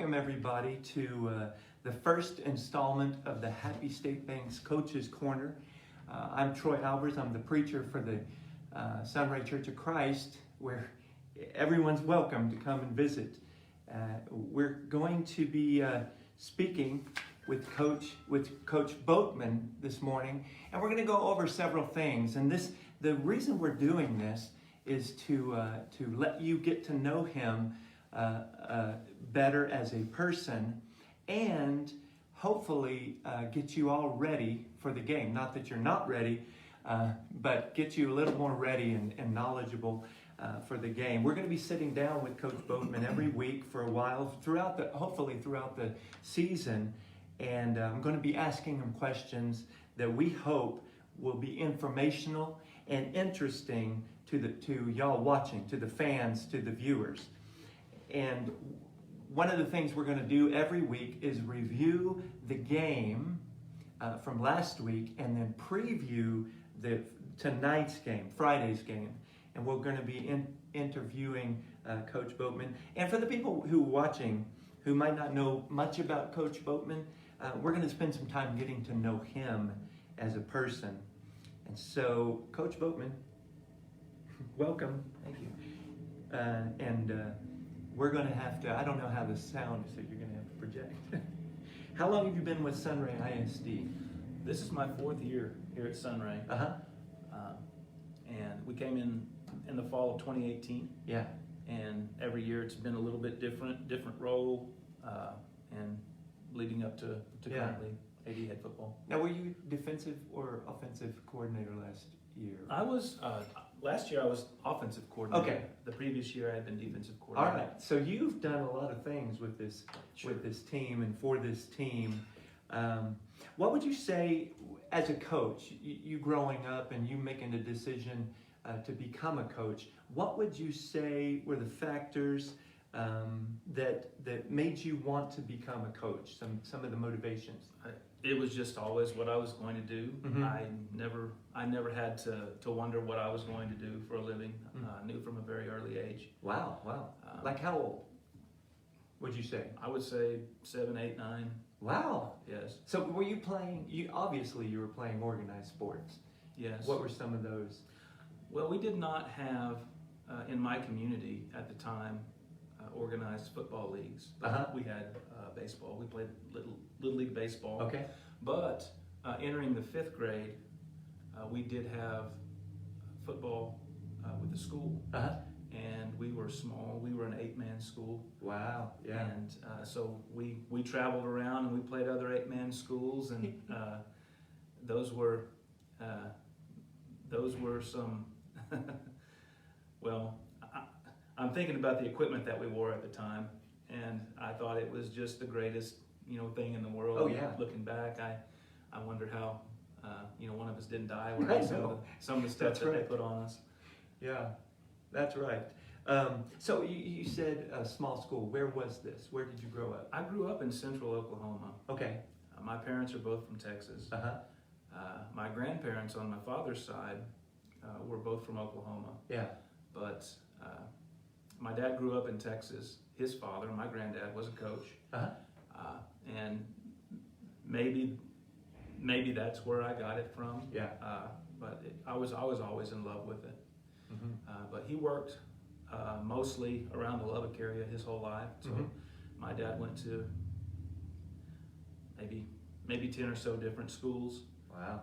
welcome everybody to the first installment of the Happy State Bank's Coach's Corner. I'm Troy Albers. I'm the preacher for the Sunray Church of Christ, where everyone's welcome to come and visit. We're going to be speaking with Coach Boatman this morning, and we're going to go over several things. And the reason we're doing this is to let you get to know him better as a person, and hopefully get you all ready for the game. Not that you're not ready, but get you a little more ready and knowledgeable for the game. We're going to be sitting down with Coach Boatman every week for a while, hopefully throughout the season, and I'm going to be asking him questions that we hope will be informational and interesting to y'all watching, to the fans, to the viewers. And one of the things we're going to do every week is review the game from last week and then preview tonight's game, Friday's game. And we're going to be interviewing Coach Boatman. And for the people who are watching who might not know much about Coach Boatman, we're going to spend some time getting to know him as a person. And so, Coach Boatman, welcome. Thank you. We're going to have to, I don't know how this sounds, so you're going to have to project. How long have you been with Sunray ISD? This is my fourth year here at Sunray. And we came in the fall of 2018. Yeah. And every year it's been a little bit different role, and leading up to currently AD head football. Now, were you defensive or offensive coordinator last year? I was, last year I was offensive coordinator. Okay. The previous year I had been defensive coordinator. All right. So you've done a lot of things with this team and for this team. What would you say as a coach, you growing up and you making a decision to become a coach, what would you say were the factors that made you want to become a coach, some of the motivations? It was just always what I was going to do. Mm-hmm. I never had to wonder what I was going to do for a living. I knew from a very early age. Wow. Like how old would you say? I would say 7, 8, 9. Wow. Yes. So were you playing, obviously you were playing organized sports. Yes. What were some of those? Well, we did not have, in my community at the time, organized football leagues. But we had baseball. We played Little League baseball. Okay. But entering the 5th grade, we did have football with the school. And we were small. We were an 8-man school. Wow. Yeah. And so we traveled around and we played other 8-man schools, and those were some. Well, I'm thinking about the equipment that we wore at the time, and I thought it was just the greatest, thing in the world. Oh yeah. Looking back, I wondered how, one of us didn't die wearing some of the stuff that they put on us. Yeah, that's right. So you said a small school. Where was this? Where did you grow up? I grew up in central Oklahoma. Okay. My parents are both from Texas. My grandparents on my father's side were both from Oklahoma. Yeah. But my dad grew up in Texas. His father, my granddad, was a coach. And maybe that's where I got it from. Yeah. But I was always in love with it. Mm-hmm. But he worked mostly around the Lubbock area his whole life. So my dad went to maybe 10 or so different schools. Wow.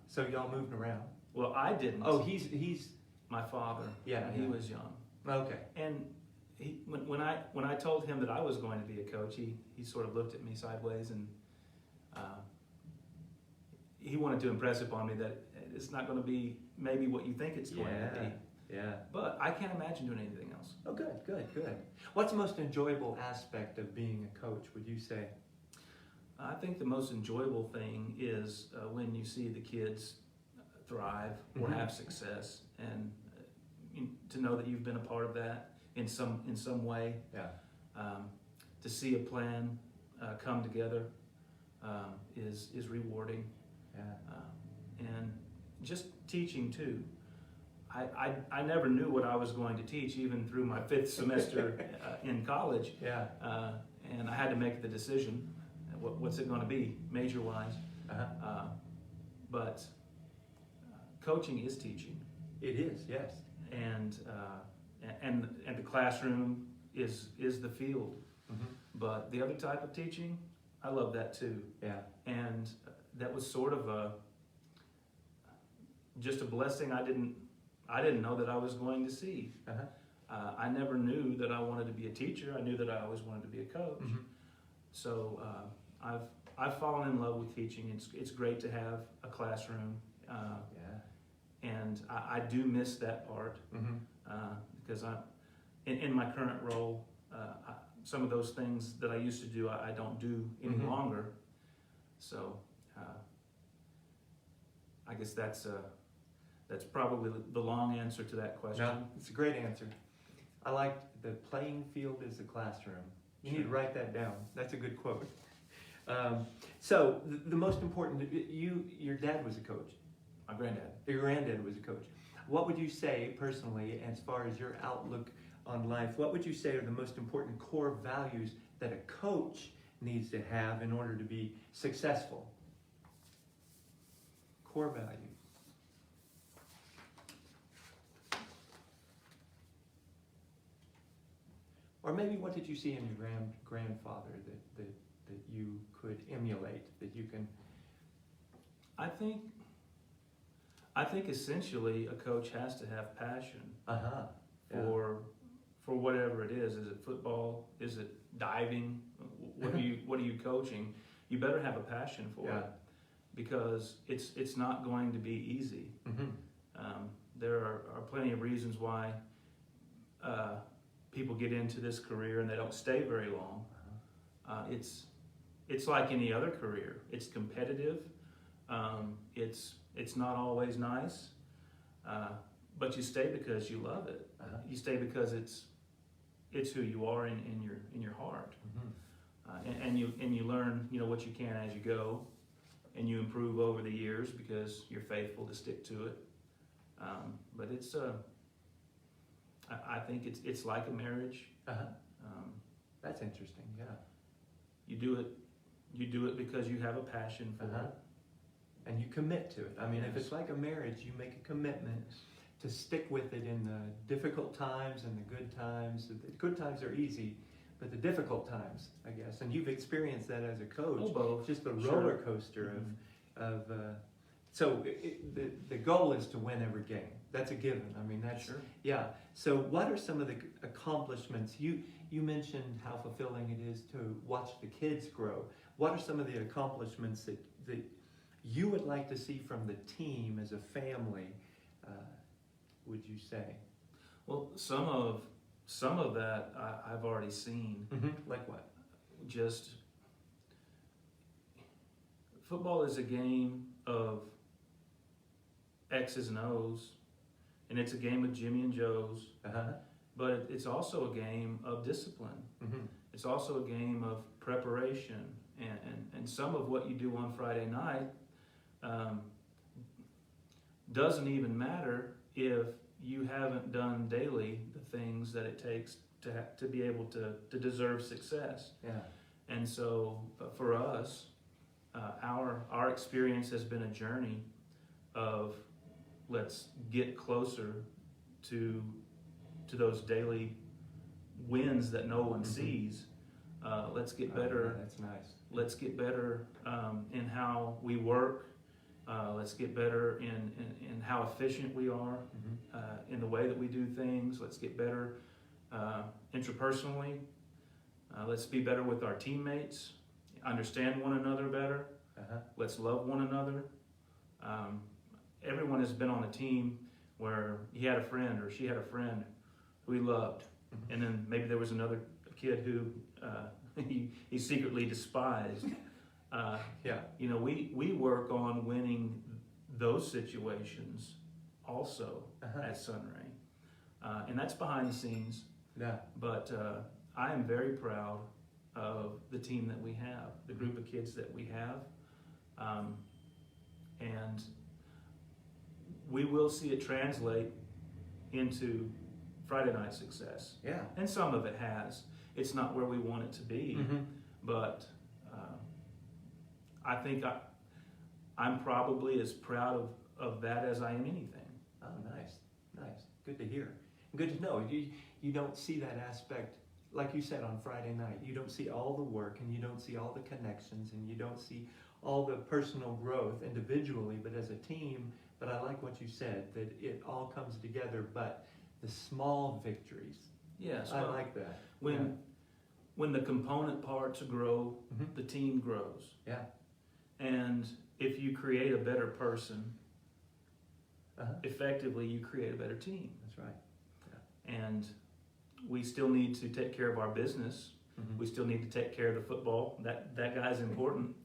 So y'all moved around? Well, I didn't. Oh, he's my father. Yeah. He was young. Okay. And when I told him that I was going to be a coach, he sort of looked at me sideways, and he wanted to impress upon me that it's not going to be maybe what you think it's going to be. Yeah. But I can't imagine doing anything else. Oh, good. What's the most enjoyable aspect of being a coach, would you say? I think the most enjoyable thing is when you see the kids thrive or have success, and to know that you've been a part of that in some way. Yeah. To see a plan come together is rewarding. Yeah. And just teaching too. I never knew what I was going to teach even through my 5th semester in college. Yeah. And to make the decision. What's it going to be, major-wise? Uh-huh. But coaching is teaching, It is, yes. and the classroom is the field. Mm-hmm. But the other type of teaching, I love that too. Yeah. And that was sort of just a blessing I didn't know that I was going to see. Uh-huh. I never knew that I wanted to be a teacher. I knew that I always wanted to be a coach. Mm-hmm. So I've fallen in love with teaching. It's great to have a classroom, and I do miss that part Mm-hmm. because in my current role, some of those things that I used to do I don't do any Mhm. longer. So I guess that's probably the long answer to that question. No, it's a great answer. I like the playing field is the classroom. You need to write that down. That's a good quote. So the most important, your dad was a coach. My granddad. Your granddad was a coach. What would you say personally, as far as your outlook on life, what would you say are the most important core values that a coach needs to have in order to be successful? Core values. Or maybe what did you see in your grandfather that you could emulate, that you can... I think essentially a coach has to have passion Uh-huh. Yeah. for whatever it is. Is it football? Is it diving? What are you coaching? You better have a passion for it, because it's not going to be easy. Mm-hmm. There are plenty of reasons why people get into this career and they don't stay very long. It's like any other career. It's competitive. It's not always nice, but you stay because you love it. Uh-huh. You stay because it's who you are in your heart, Mm-hmm. and you learn what you can as you go, and you improve over the years because you're faithful to stick to it. But it's I think it's like a marriage. Uh-huh. That's interesting. Yeah. You do it because you have a passion for Uh-huh. it. And you commit to it. I mean, if Yes. it's like a marriage, you make a commitment to stick with it in the difficult times and the good times. The good times are easy, but the difficult times, I guess. And you've experienced that as a coach. Oh, both. Just the Sure. roller coaster of so the goal is to win every game. That's a given. I mean, that's Sure. yeah. So what are some of the accomplishments? You mentioned how fulfilling it is to watch the kids grow. What are some of the accomplishments that you would like to see from the team as a family, would you say? Well, some of that I've already seen. Mm-hmm. Like what? Just football is a game of X's and O's, and it's a game of Jimmy and Joe's, Uh-huh. but it's also a game of discipline. Mm-hmm. It's also a game of preparation, and some of what you do on Friday night doesn't even matter if you haven't done daily the things that it takes to be able to deserve success. Yeah. And so for us, our experience has been a journey of let's get closer to those daily wins that no one sees. Let's get better. That's nice. Let's get better in how we work. Let's get better in how efficient we are in the way that we do things. Let's get better interpersonally. Let's be better with our teammates. Understand one another better. Uh-huh. Let's love one another. Everyone has been on a team where he had a friend or she had a friend who he loved, and then maybe there was another kid who he secretly despised. Yeah. We work on winning those situations also at Sunray, and that's behind the scenes. Yeah. But I am very proud of the team that we have, the group of kids that we have, and we will see it translate into Friday night success. Yeah. And some of it has. It's not where we want it to be, Mm-hmm. but I think I'm probably as proud of that as I am anything. Oh, nice. Good to hear. Good to know. You don't see that aspect, like you said on Friday night. You don't see all the work, and you don't see all the connections, and you don't see all the personal growth individually, but as a team. But I like what you said, that it all comes together, but the small victories. Yes, I well, like that. when the component parts grow, Mhm. the team grows. Yeah. And if you create a better person, Uh-huh. effectively you create a better team. That's right. And we still need to take care of our business. Mhm. We still need to take care of the football. That guy's important.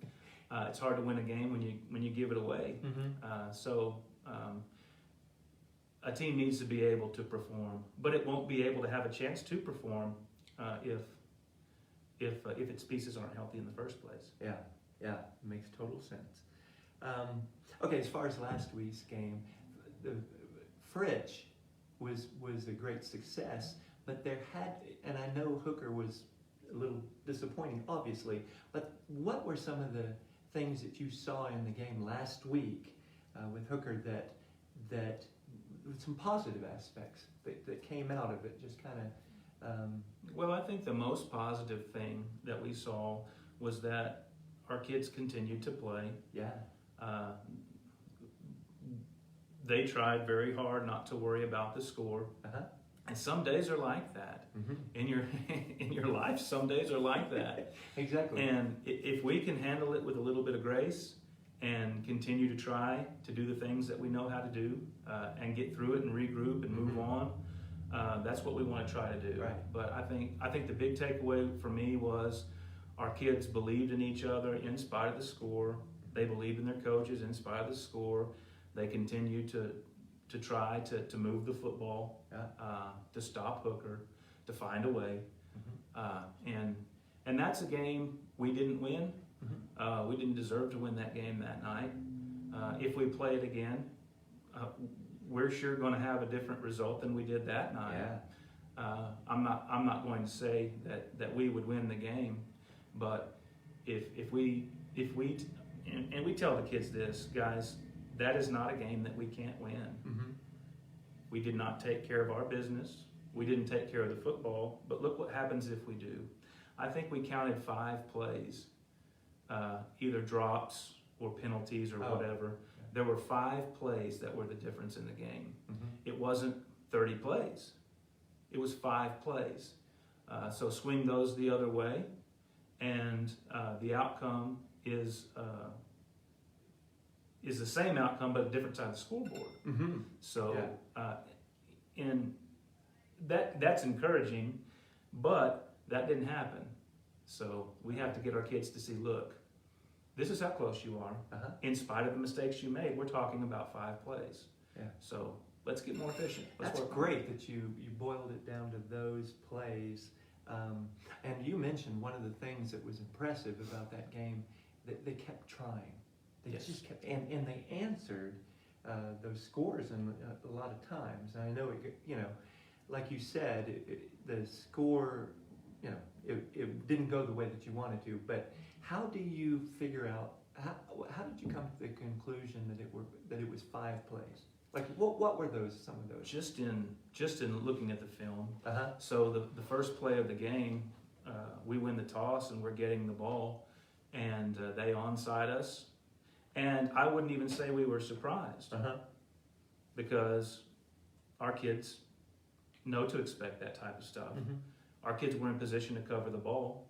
It's hard to win a game when you give it away. Mhm. So a team needs to be able to perform, but it won't be able to have a chance to perform if its pieces aren't healthy in the first place. Yeah, makes total sense. Okay, as far as last week's game, the Fritch was a great success, but and I know Hooker was a little disappointing, obviously, but what were some of the things that you saw in the game last week with Hooker that some positive aspects that came out of it, just kind of... Well, I think the most positive thing that we saw was that our kids continued to play. Yeah. They tried very hard not to worry about the score. Uh-huh. And some days are like that. Mm-hmm. In your life, some days are like that. Exactly. And if we can handle it with a little bit of grace and continue to try to do the things that we know how to do and get through it and regroup and move on, that's what we want to try to do. Right. But I think the big takeaway for me was our kids believed in each other in spite of the score. They believed in their coaches in spite of the score. They continued to try to move the football, to stop Hooker, to find a way. Mm-hmm. And that's a game we didn't win. Mm-hmm. We didn't deserve to win that game that night. If we play it again, we're sure going to have a different result than we did that night. Yeah. I'm not going to say that we would win the game, but if we and we tell the kids this, guys, that is not a game that we can't win. Mm-hmm. We did not take care of our business. We didn't take care of the football, but look what happens if we do. I think we counted 5 plays, either drops or penalties or whatever. Yeah. There were 5 plays that were the difference in the game. Mm-hmm. It wasn't 30 plays. It was 5 plays. So swing those the other way, and the outcome is the same outcome, but a different side of the scoreboard. Mm-hmm. So, and that's encouraging, but that didn't happen. So we have to get our kids to see, look, this is how close you are. Uh-huh. In spite of the mistakes you made, we're talking about 5 plays. Yeah. So let's get more efficient. That's great that you boiled it down to those plays. And you mentioned one of the things that was impressive about that game, that they kept trying. They just kept, and they answered those scores in a lot of times. And I know like you said, the score, it didn't go the way that you wanted to. But how do you figure out? How did you come to the conclusion that it was 5 plays? Like what were some of those? Just in looking at the film. Uh-huh. So the first play of the game, we win the toss and we're getting the ball, and they onside us. And I wouldn't even say we were surprised, because our kids know to expect that type of stuff. Mm-hmm. Our kids were in position to cover the ball,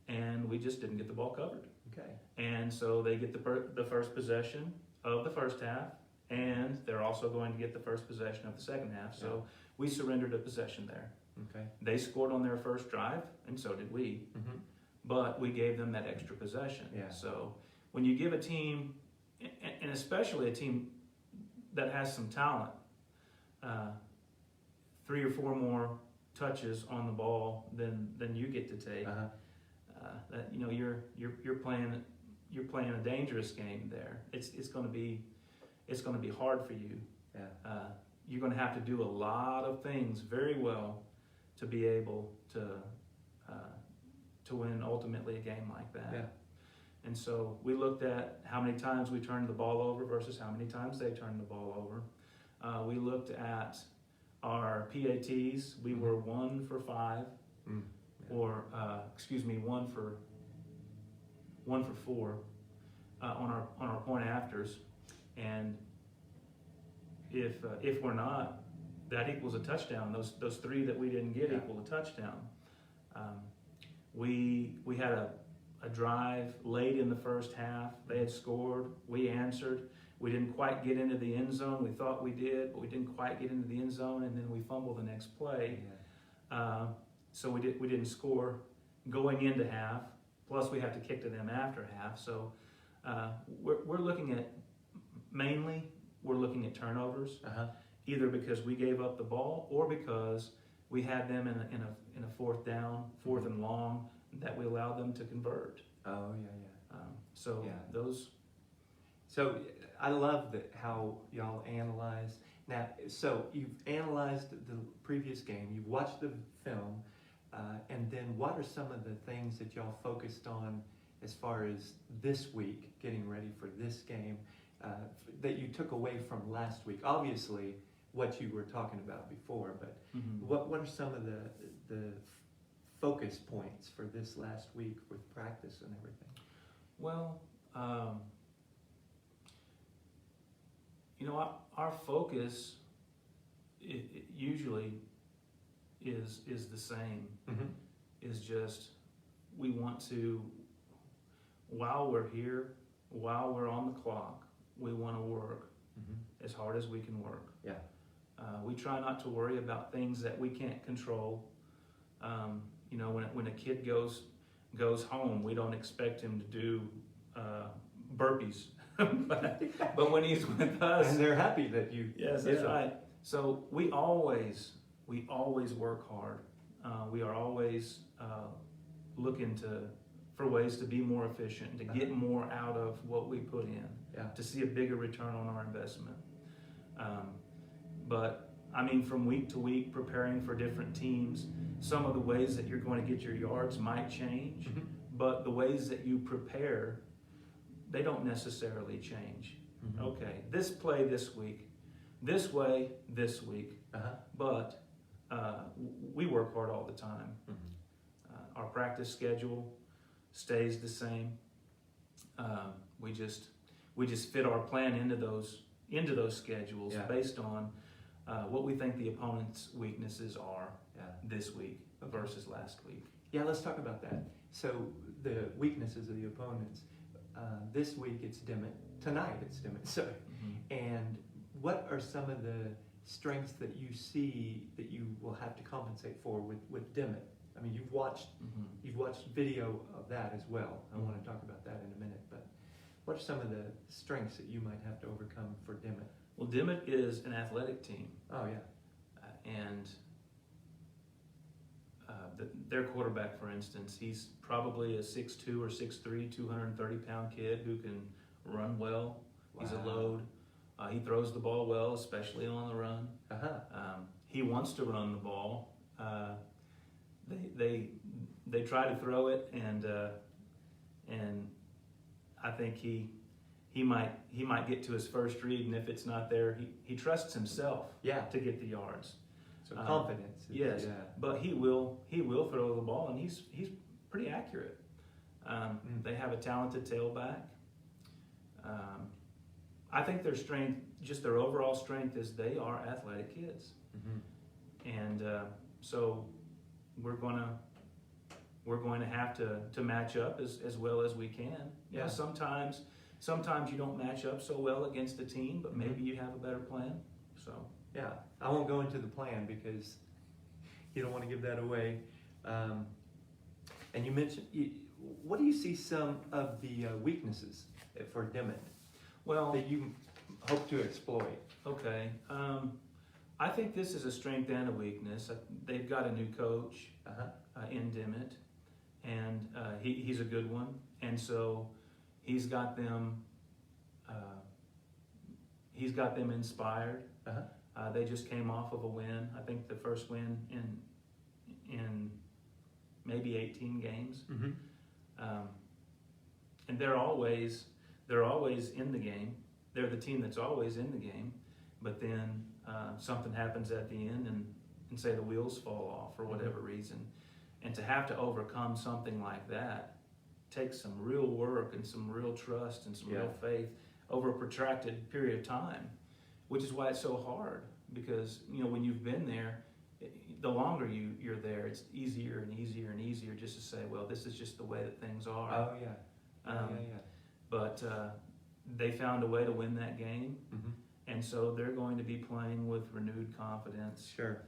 and we just didn't get the ball covered. Okay. And so they get the first possession of the first half, and they're also going to get the first possession of the second half. So we surrendered a possession there. Okay. They scored on their first drive, and so did we. Mm-hmm. But we gave them that extra possession. Yeah. So when you give a team, and especially a team that has some talent, 3 or 4 more touches on the ball than you get to take, that you're playing a dangerous game there. It's going to be hard for you. Yeah. You're going to have to do a lot of things very well to be able to win ultimately a game And so we looked at how many times we turned the ball over versus how many times they turned the ball over. We looked at our PATs. We were 1 for 5, or 1 for 4 on our point afters. And if we're not, that equals a touchdown. Those 3 that we didn't get equal a touchdown. We had a drive late in the first half. They had scored. We answered. We didn't quite get into the end zone. We thought we did, but we didn't quite get into the end zone, and then we fumbled the next play. So we didn't score going into half. Plus, we have to kick to them after half. So we're looking at turnovers, either because we gave up the ball or because we had them in a 4th down, 4th and long, that we allowed them to convert. Those. So I love how y'all analyze. Now, so you've analyzed the previous game, you've watched the film, and then what are some of the things that y'all focused on as far as this week, getting ready for this game, that you took away from last week? Obviously, what you were talking about before, but what are some of the focus points for this last week with practice and everything? Well, our focus it usually is the same. Is just we want to, while we're here, while we're on the clock, we want to work as hard as we can work. We try not to worry about things that we can't control. When a kid goes home, we don't expect him to do burpees, but when he's with us, and they're happy that you. Yes, that's right. So we always work hard. We are always looking for ways to be more efficient, to get more out of what we put in, to see a bigger return on our investment. But I mean, from week to week, preparing for different teams, some of the ways that you're going to get your yards might change, but the ways that you prepare, they don't necessarily change. Okay, this play this week, this way this week, but we work hard all the time. Our practice schedule stays the same. We just fit our plan into those schedules based on what we think the opponent's weaknesses are this week versus last week. Yeah, let's talk about that. So the weaknesses of the opponents. This week it's Dimmitt. Tonight it's Dimmitt. So, and what are some of the strengths that you see that you will have to compensate for with Dimmitt? I mean, you've watched video of that as well. I want to talk about that in a minute. But what are some of the strengths that you might have to overcome for Dimmitt? Well, Dimmitt is an athletic team. Oh yeah, and their quarterback, for instance, he's probably a 6'2" or 6'3", 230-pound kid who can run well. Wow. He's a load. He throws the ball well, especially on the run. He wants to run the ball. They try to throw it, and I think he might get to his first read, and if it's not there, he trusts himself to get the yards. So confidence. Yes, but he will throw the ball, and he's pretty accurate. They have a talented tailback. I think their strength, just their overall strength, is they are athletic kids, and so we're going to have to match up as well as we can. You know, sometimes you don't match up so well against a team, but maybe you have a better plan. So yeah, I won't go into the plan because you don't want to give that away. And you mentioned, what do you see some of the weaknesses for Dimmitt? Well, that you hope to exploit. Okay. I think this is a strength and a weakness. They've got a new coach in Dimmitt, and he's a good one. And so he's got them inspired. They just came off of a win. I think the first win in maybe 18 games. and they're always in the game. They're the team that's always in the game, but then something happens at the end, and say the wheels fall off for whatever reason, and to have to overcome something like that takes some real work and some real trust and some real faith over a protracted period of time, which is why it's so hard, because when you've been there, the longer you're there, it's easier and easier and easier just to say, well, this is just the way that things are. Oh yeah. But they found a way to win that game, and so they're going to be playing with renewed confidence. Sure.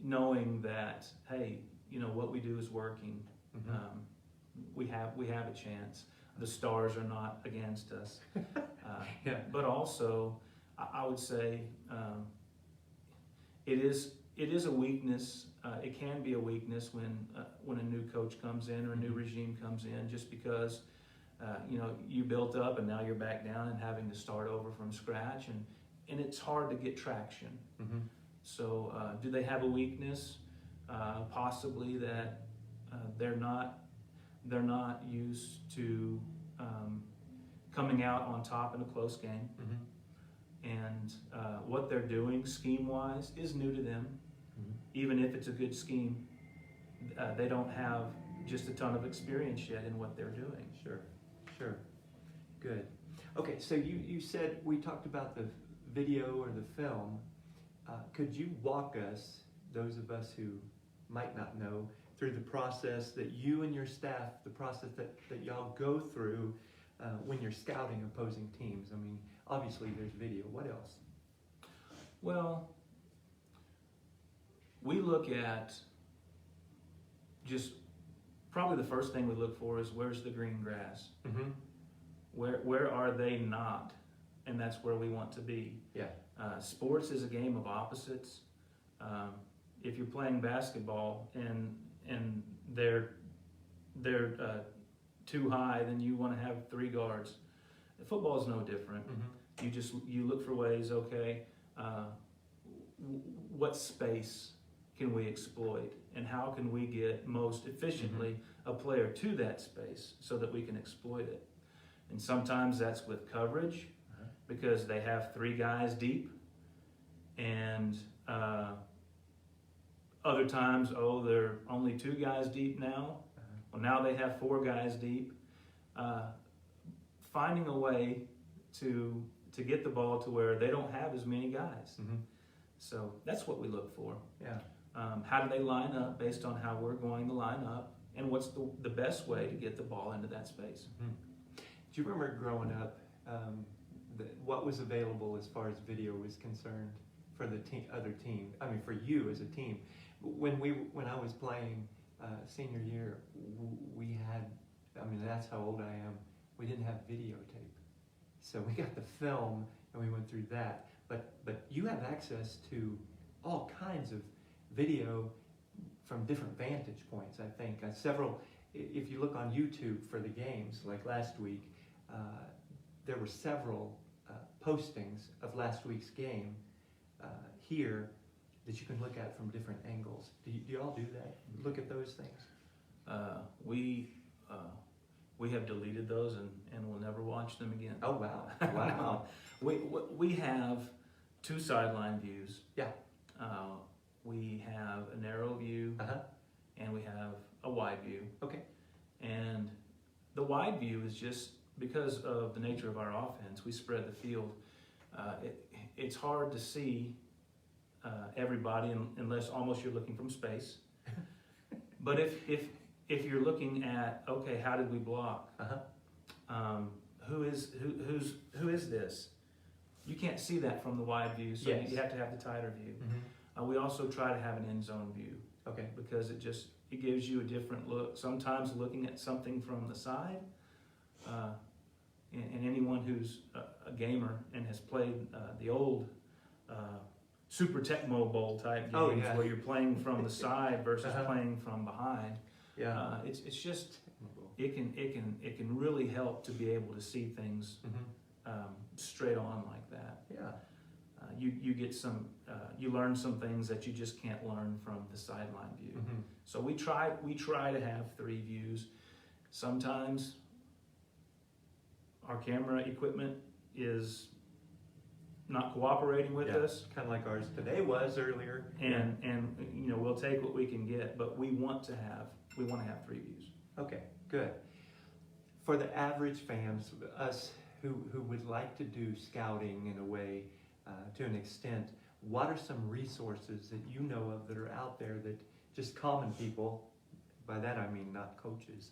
Knowing that, hey, what we do is working. We have a chance. The stars are not against us. But also, I would say it is a weakness. It can be a weakness when a new coach comes in or a new regime comes in, just because you built up and now you're back down and having to start over from scratch, and it's hard to get traction. So do they have a weakness? Possibly that they're not used to coming out on top in a close game, and what they're doing scheme-wise is new to them. Even if it's a good scheme, they don't have just a ton of experience yet in what they're doing. Sure. Good. Okay, so you said, we talked about the video or the film. Could you walk us, those of us who might not know, through the process that you and your staff, the process that y'all go through when you're scouting opposing teams? I mean, obviously there's video. What else? Well, we look at just probably the first thing we look for is, where's the green grass? Where are they not? And that's where we want to be. Sports is a game of opposites. If you're playing basketball and they're too high, then you want to have 3 guards. Football is no different. You look for ways. Okay, what space can we exploit, and how can we get most efficiently a player to that space so that we can exploit it? And sometimes that's with coverage, because they have 3 guys deep, and other times, they're only 2 guys deep now. Well, now they have 4 guys deep. Finding a way to get the ball to where they don't have as many guys. So that's what we look for. How do they line up based on how we're going to line up, and what's the best way to get the ball into that space? Do you remember growing up, what was available as far as video was concerned for the other team? I mean, for you as a team. When I was playing senior year, we had, I mean, that's how old I am, we didn't have videotape. So we got the film and we went through that. But you have access to all kinds of video from different vantage points, I think. Several, if you look on YouTube for the games, like last week, there were several postings of last week's game here that you can look at from different angles. Do you all do that? Look at those things? We have deleted those and we'll never watch them again. Oh, wow. Wow. We have 2 sideline views. We have a narrow view, and we have a wide view. Okay. And the wide view is just because of the nature of our offense. We spread the field. It's hard to see everybody unless almost you're looking from space. But if you're looking at, okay, how did we block? Who is this? You can't see that from the wide view, so you have to have the tighter view. We also try to have an end zone view. Okay. Because it gives you a different look. Sometimes looking at something from the side, and anyone who's a gamer and has played the old Super Tecmo Bowl type games where you're playing from the side versus playing from behind. It's just it can really help to be able to see things straight on like that. You get some you learn some things that you just can't learn from the sideline view. So we try to have 3 views. Sometimes our camera equipment is not cooperating with us, kind of like ours today was earlier. and you know, we'll take what we can get, but we want to have 3 views. Okay, good. For the average fans, us who would like to do scouting in a way, to an extent, what are some resources that you know of that are out there that just common people, by that I mean not coaches,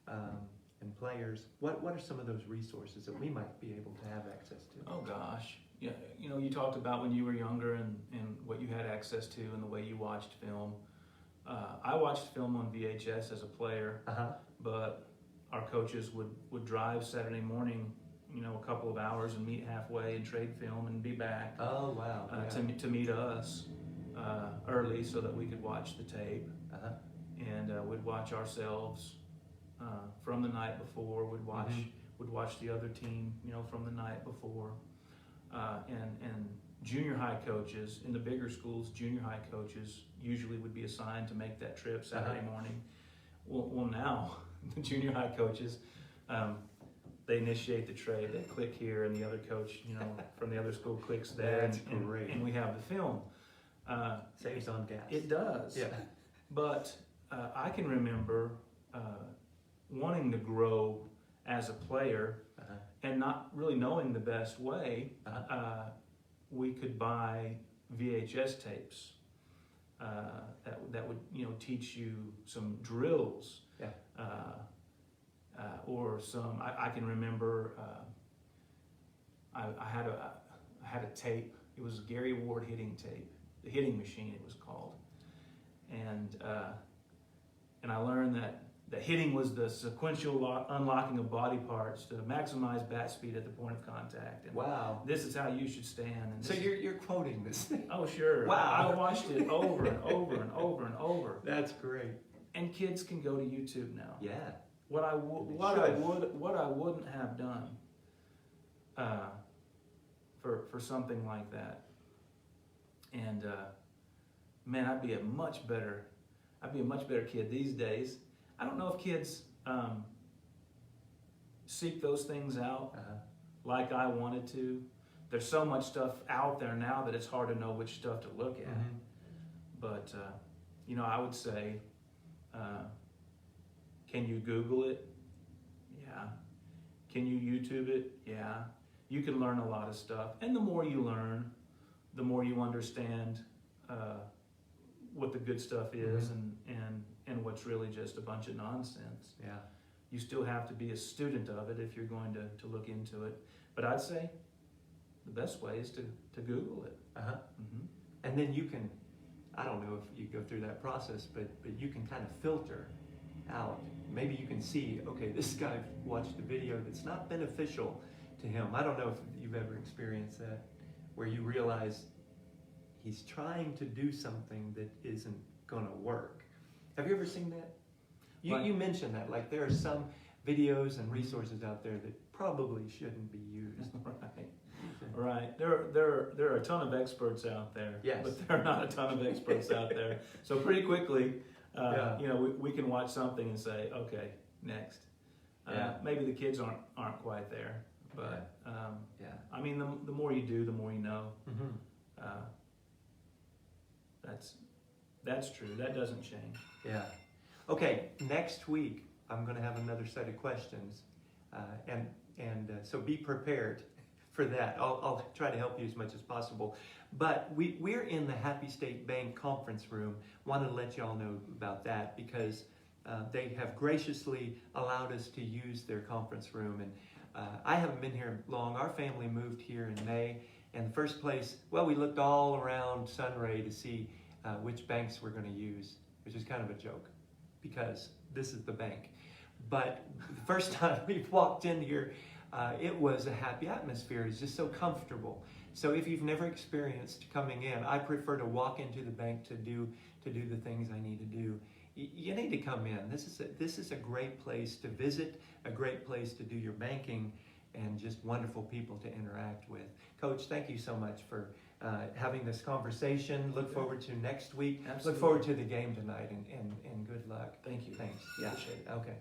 and players, what are some of those resources that we might be able to have access to? Oh gosh, yeah. You know, you talked about when you were younger and what you had access to and the way you watched film. I watched film on VHS as a player, but our coaches would drive Saturday morning, you know, a couple of hours and meet halfway and trade film and be back. Oh wow! To meet us early so that we could watch the tape, and we'd watch ourselves from the night before. Would watch the other team, you know, from the night before, and junior high coaches in the bigger schools, junior high coaches usually would be assigned to make that trip Saturday morning. Well, now the junior high coaches, they initiate the trade. They click here, and the other coach, you know, from the other school clicks there, That's great. And we have the film. Saves on gas. It does. Yeah. But I can remember wanting to grow as a player and not really knowing the best way. We could buy VHS tapes that would, you know, teach you some drills. Or some. I can remember. I had a tape. It was Gary Ward hitting tape, the hitting machine it was called, and I learned that hitting was the sequential unlocking of body parts to maximize bat speed at the point of contact. And wow! This is how you should stand. And so you're quoting this thing? Oh sure! Wow! I watched it over and over and over and over. That's great. And kids can go to YouTube now. Yeah. What I wouldn't have done for something like that, and man, I'd be a much better kid these days. I don't know if kids seek those things out like I wanted to. There's so much stuff out there now that it's hard to know which stuff to look at. But you know, I would say. Can you Google it? Yeah. Can you YouTube it? Yeah. You can learn a lot of stuff. And the more you learn, the more you understand what the good stuff is and what's really just a bunch of nonsense. Yeah. You still have to be a student of it if you're going to look into it. But I'd say the best way is to Google it. And then you can, I don't know if you go through that process, but you can kind of filter out. Maybe you can see, okay, this guy watched a video that's not beneficial to him. I don't know if you've ever experienced that, where you realize he's trying to do something that isn't going to work. Have you ever seen that? You mentioned that, like there are some videos and resources out there that probably shouldn't be used. Right. There are a ton of experts out there, but there are not a ton of experts out there. So pretty quickly, you know, we can watch something and say, okay, next. Maybe the kids aren't quite there, but I mean, the more you do, the more you know. That's true. That doesn't change. Yeah. Okay. Next week, I'm going to have another set of questions, and so be prepared for that. I'll try to help you as much as possible. But we're in the Happy State Bank conference room. Wanted to let y'all know about that because they have graciously allowed us to use their conference room. And I haven't been here long. Our family moved here in May. And the first place, well, we looked all around Sunray to see which banks we're going to use, which is kind of a joke because this is the bank. But the first time we walked in here, it was a happy atmosphere. It's just so comfortable. So if you've never experienced coming in, I prefer to walk into the bank to do the things I need to do. You need to come in. This is a great place to visit, a great place to do your banking, and just wonderful people to interact with. Coach, thank you so much for having this conversation. Look forward to next week. Absolutely. Look forward to the game tonight, and good luck. Thank you. Thanks. Yeah. Appreciate it. Okay.